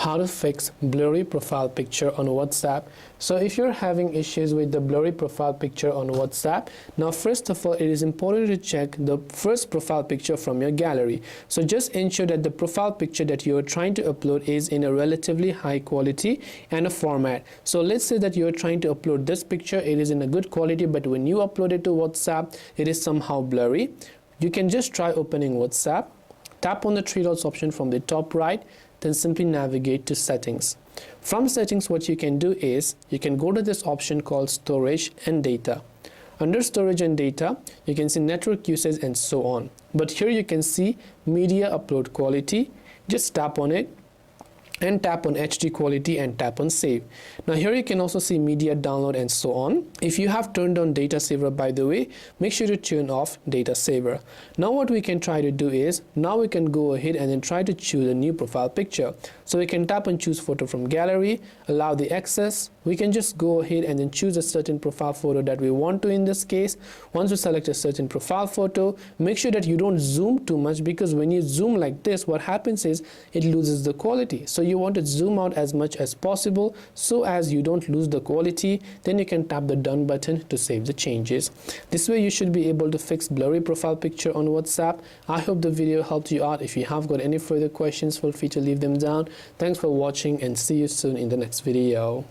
how to fix blurry profile picture on WhatsApp. So if you're having issues with the blurry profile picture on WhatsApp, now first of all it is important to check the first profile picture from your gallery. So just ensure that the profile picture that you are trying to upload is in a relatively high quality and a format. So let's say that you are trying to upload this picture, it is in a good quality, but when you upload it to WhatsApp it is somehow blurry. You can just try opening WhatsApp, tap on the three dots option from the top right, then simply navigate to settings. From settings, what you can do is you can go to this option called storage and data. Under storage and data you can see network usage and so on, but here you can see media upload quality. Just tap on it and tap on HD quality and tap on save. Now here you can also see media download and so on. If you have turned on data saver, by the way, make sure to turn off data saver. Now what we can try to do is, now we can go ahead and then try to choose a new profile picture. So we can tap on choose photo from gallery, allow the access. We can just go ahead and then choose a certain profile photo that we want to. In this case, once we select a certain profile photo, make sure that you don't zoom too much, because when you zoom like this, what happens is it loses the quality. So you want to zoom out as much as possible so as you don't lose the quality. Then you can tap the done button to save the changes. This way you should be able to fix blurry profile picture on WhatsApp. I hope the video helped you out. If you have got any further questions, feel free to leave them down. Thanks for watching and see you soon in the next video.